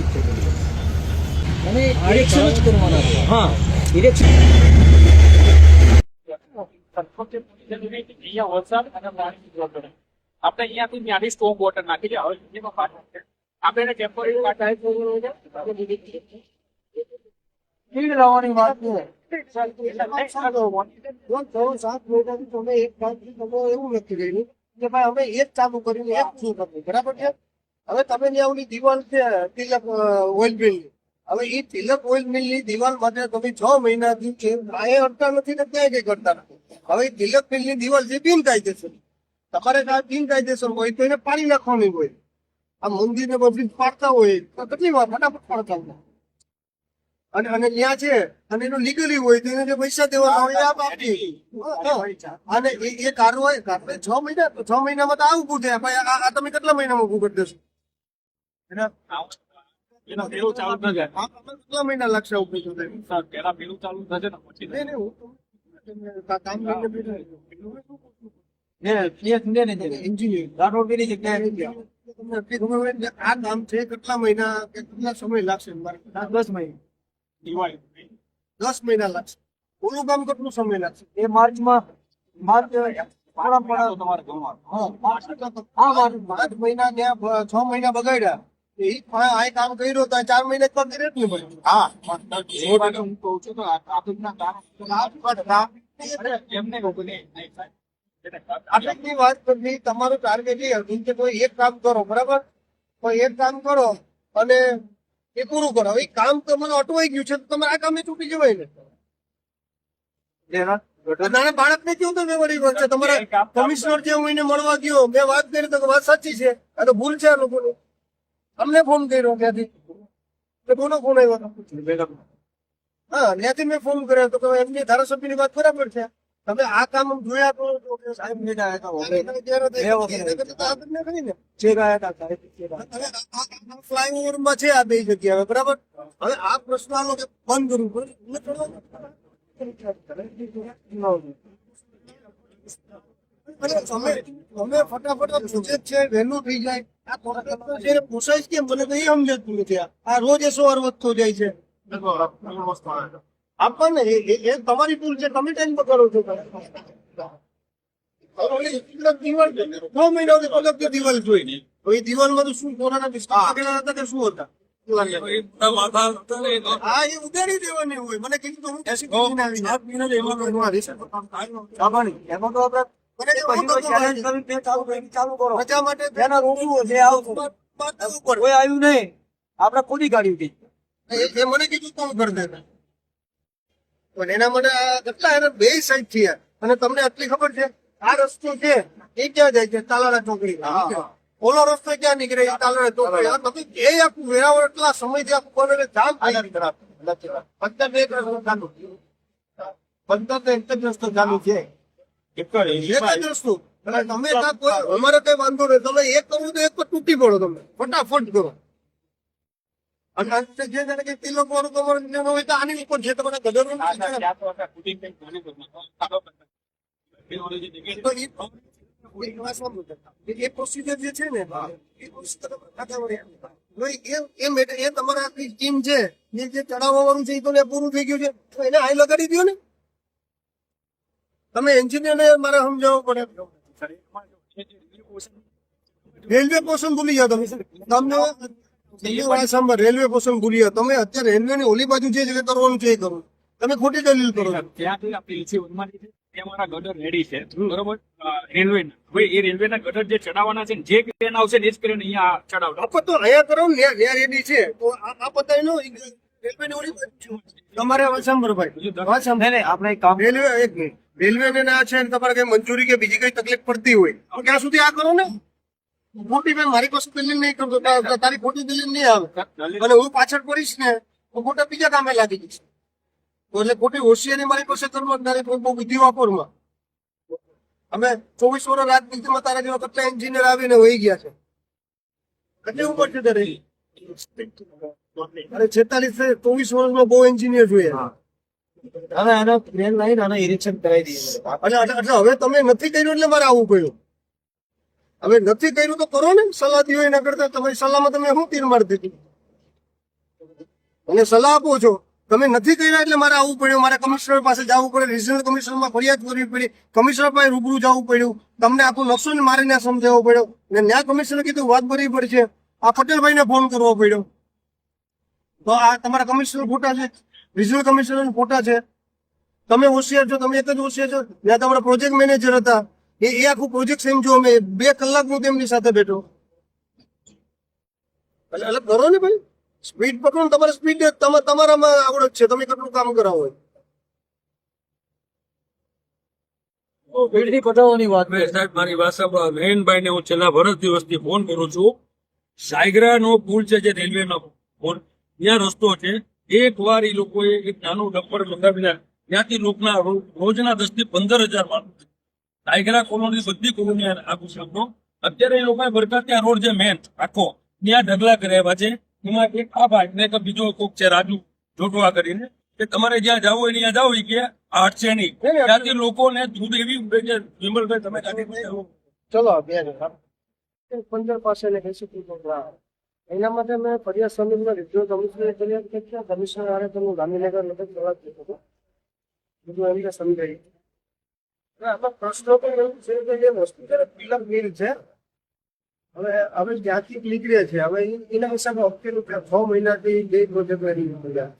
કરવાનું જ છે અને ઇરેક્શન જ કરવાના છે. હા, ઇરેક્શન. અહીંયા વરસાદ અને પાણીની પ્રોબ્લેમ આપણે અહીંયાથી ત્યાંથી સ્ટોક વોટર નાખી છે. હવે સુધીમાં પાછળ છે. આપણે એને ટેમ્પરરી પાછળ ફીડ લાવવાની વાત છે. તમે એક કામથી તમે એવું નક્કી કર્યું કે ભાઈ અમે એક ચાલુ કરીને એક શું કરવું, બરાબર છે. હવે તમે ત્યાં ઓલી દિવાલ છે તિલક ઓઇલ મિલની, હવે એ તિલક ઓઇલ મિલની દિવાલ માટે તમે 6 મહિનાથી છે એ અડતા નથી ને ક્યાંય કઈ કરતા નથી. હવે તિલક મિલની દિવાલ છે બિનકાયદેસર, તમારે બિનકાયદેસર હોય તો એને પાડી નાખવાની હોય. આ મંદિર ને બધું પાડતા હોય તો કેટલી વાર ફટાફટ પાડતા હોય. અને ત્યાં છે અને એનું લીગલી હોય તો એને જે પૈસા દેવાના હોય આપ આપી. અને એ કાર્યવાહી 6 મહિના, તો 6 મહિનામાં તો આવું ઉભું થાય. ભાઈ આ તમે કેટલા મહિનામાં ઉભું કરી દેશો? એનો પેલું ચાલુ ન જાય. કેટલા મહિના લાગશે ઉભું થતા? પેલા પેલું ચાલુ થશે ને પછી કામ આ કામ છે કેટલા મહિના કેટલા સમય લાગશે? 10 મહિના. દિવાળી 10 મહિના લાગશે. ઓલું કામ કેટલું સમય લાગશે? એ માર્ચમાં માર્ચ તમારે ગણવાનું. પાંચ મહિના ત્યાં 6 મહિના બગાડ્યા. આ કામ કર્યો તો 4 મહિના કામ કરે જ નહીં. હા, હું કહું છું તો ટ્રાફિકના કારણે એમને આટલી વાત કરવી. તમારું ટાર્ગેટ એ હતું કે કોઈ એક કામ કરો, બરાબર? કોઈ એક કામ કરો અને એ પૂરું કરો. એ કામ તો મને અટવાઈ ગયું છે તો તમારે આ કામે છૂટી જવાય ને. નાના બાળકને કેવું તો વળી છે. તમારા કમિશનર જે હું એને મળવા ગયો, મેં વાત કરી તો વાત સાચી છે. આ તો ભૂલ છે આ લોકોની. અમને ફોન કર્યો ત્યાંથી, કોનો ફોન આવ્યો? હા, ત્યાંથી મેં ફોન કર્યો તો એમની ધારાસભ્યની વાત બરાબર છે. તમે આ કામ જોયા તો સાહેબ ફ્લાયઓવર માં છે આ બે જગ્યા, બરાબર? હવે આ પ્રશ્ન આ લોકો બંધ કરવું અમે ફટાફટ પ્રોજેક્ટ છે વહેલું થઈ જાય. આ પોસાય કેમ મને તો એ સમજાતું નથી. આ રોજ 100 વાર વધતો જાય છે. આપણને એ તમારી ભૂલ છે, તમે ટાઈમ પકડો છો. દિવાલ 6 મહિનાથી પલક દિવાલ જોઈ. તો એ દિવાલમાં તો શું કોરોના હતા કે શું હતા? હા, એ ઉગાડી દેવાની હોય. મને કીધું તો હું રજા માટે આવ્યું નહીં, આપડે ખોદી કાઢ્યું હતી. એ મને કીધું કોણ કરી દેતા. પણ એના માટે કેટલા એને બે સાઈડ થયા. અને તમને આટલી ખબર છે આ રસ્તો છે એ ક્યાં જાય છે? તાલાળા ચોકડી. ઓલો રસ્તો ક્યાં નીકળે? એ તાલાળા ચોકડી. એ આખું વેરાવળ એટલા સમયથી આખું બને જામ બધા એક રસ્તો ચાલુ, બધા તો એક જ રસ્તો ચાલુ છે. એક જ રસ્તો. તમે અમારે કઈ વાંધો નહીં. તમે એક કરવું તો એક પર તૂટી પડો. તમે ફટાફટ કરો. અને જે કે તિલક વાળું તમારે હોય તો આની ઉપર છે. તમારે ગદર એ પ્રોસિજર જે છે ને એ તમારા આખી ટીમ છે જે ચડાવવા વાળું છે એ તો પૂરું થઈ ગયું છે. તો એને હાઈ લગાડી દો ને. તમે એન્જિનિયર ને મારે સમજાવવું પડે. રેલવે પોર્શન ભૂલી જાઓ તમે. તમને રેલવે પોર્શન ભૂલી જાઓ તમે. અત્યારે રેલવે ની ઓલી બાજુ જે કરવાનું છે એ કરો. તમે ખોટી દલીલ કરો. અમારા ગટર રેડી છે, બરોબર? રેલવે એ રેલવેના ગટર જે ચડાવવાના છે, જે ક્રેન આવશે ને એ જ ક્રેન અહીંયા ચડાવજો. આપણે તો અહીંયા કરો ને ત્યાં રેડી છે. તો આ બતાવી નો રેલવે ની ઓલી બાજુ તમારે સાંભળભાઈ આપણે કામ રેલવે એક રેલવે ને ના છે તમારે કઈ મંજૂરી કે બીજી કઈ તકલીફ પડતી હોય ત્યાં સુધી આ કરો ને. ખોટી ભાઈ મારી પાસે દલીલ નહીં કરતો. તારી ખોટી દલીલ નહીં આવે અને હું પાછળ પડીશ ને તો ખોટા બીજા કામે લાગી જઈશ. એટલે ખોટી હોશિયારી મારી પાસે કરવા બહુ બુદ્ધિ વાપરમાં. અમે 24 વર્ષ રાજનીતિમાં તારા જેવા કેટલા એન્જિનિયર આવીને વહી ગયા છે. કેટલી ઉપર છે તારે? અરે 46 24 વર્ષમાં બહુ એન્જિનિયર જોઈએ. હવે આનો ટ્રેન લાઈન આનો ઇરેક્શન કરાવી દઈએ. એટલે હવે તમે નથી કર્યું એટલે મારે આવવું પડ્યું. હવે નથી કર્યું તો કરો ને. સલાહ દીધો એના કરતા તમારી સલાહમાં તમે શું તીર મારી દીધું? અને સલાહ આપો છો, તમે નથી કર્યા એટલે મારે આવવું પડ્યું, મારે કમિશનર પાસે જવું પડે, રિજનલ કમિશનરમાં ફરિયાદ કરવી પડી, કમિશનર પાસે રૂબરૂ જવું પડ્યું, તમને આખું નકશો ને મારે ત્યાં સમજાવવો પડ્યો, અને ન્યાય કમિશનરે કીધું વાત ભરવી પડશે, આ પટેલભાઈને ફોન કરવો પડ્યો. તો આ તમારા કમિશનર ખોટા છે, રિજનલ કમિશનર ખોટા છે, તમે હોશિયાર છો, તમે એક જ હોશિયાર છો. ત્યાં તમારા પ્રોજેક્ટ મેનેજર હતા, એ આખું પ્રોજેક્ટ સમજો, અમે 2 કલાક હું તેમની સાથે બેઠો. એટલે અલગ કરો ને ભાઈ, સ્પીડ પકડો ને, તમારે સ્પીડ તમારામાં આવડત છે, તમે કેટલું કામ કરાવો. પેઢી પટાવવાની વાત હવે સાહેબ મારી ભાષામાં નયનભાઈ ને હું છેલ્લા વર્ષ દિવસથી ફોન કરું છું. સાયગ્રા નો પુલ છે જે રેલવે નો પુલ, ત્યાં રસ્તો છે. એક વાર એ લોકોએ એક નાનું ડમ્પર મંગાવીને ત્યાંથી લોકના રોજના 10 થી 15,000 માણસો સાયગ્રા કોલોની બધી કોલોની આખું શબ્દો અત્યારે એ લોકોએ બરકાતિયા રોડ જે મેન આખો ત્યાં ઢગલા કર્યા છે. એમાં એક આ ભાઈ ને એક બીજો કોક છે રાજુ જોટવા કરીને, કે તમારે જ્યાં જવું હોય ત્યાં જાવ, કે આ હટશે નહીં. ત્યાંથી લોકોને દૂધ એવી ઉડે છે. વિમલભાઈ તમે કાઢી ચલો બેન 15 પાસે ને એના માટે મેં ફરિયાદ સમિતિમાં રીઝનલ કમિશનરે ફરિયાદ કરી છે. કમિશનર આરે તો હું ગાંધીનગર નગર જવા જ હતો, બધું એમને સમજાયું. આમાં પ્રશ્નો પણ એવું છે કે જે હોસ્પિટલ તિલક મિલ છે, હવે જ્યાંથી નીકળે છે, હવે એના હિસાબે હપ્તેનું 6 મહિનાથી 2 પ્રોજેક્ટ કરી દીધા.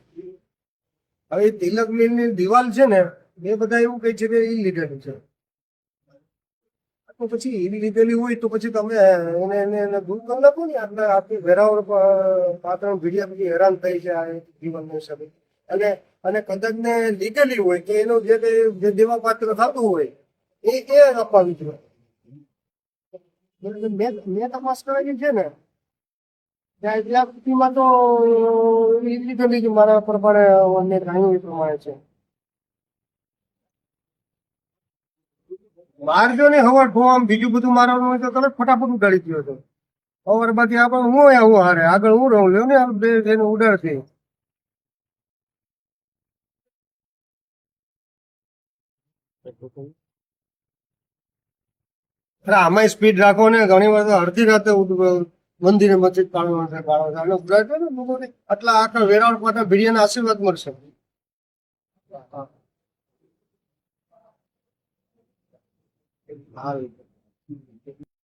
હવે એ તિલક મિલની દિવાલ છે ને, એ બધા એવું કહે છે કે એ લીધેલું છે. તો પછી એવી લીધેલી હોય તો પછી તમે એને દૂર કરી નાખો ને. આટલી વેરાવળ પાત્રણ ભીડિયા પછી હેરાન થઈ છે આ જીવનના હિસાબે. અને કદાચ ને લીધેલી હોય કે એનું જે દેવા પાત્ર થતું હોય એ અપાવી જોઈએ. મેં તપાસ કરેલી છે ને, ત્યાં સુધીમાં તો એ લીધેલી છે મારા પ્રમાણે જાણ્યું એ પ્રમાણે છે. મારજો ને હવાર આમ બીજું બધું મારવાનું હોય તો તરત ફટાફટ ઉડાડી ગયો હતો. હવાર બાકી આપણે હું હારે આગળ હું રહું લ્યો ને એને ઉડાડતી. આમાં સ્પીડ રાખો ને, ઘણી વાર તો અડધી રાતે મંદિરે મસ્જિદ કાઢવાનું છે અને ઉડાડજો ને લોકોને. આટલા આખા વેરાવળ પાટા ભીડિયાના આશીર્વાદ મળશે. હા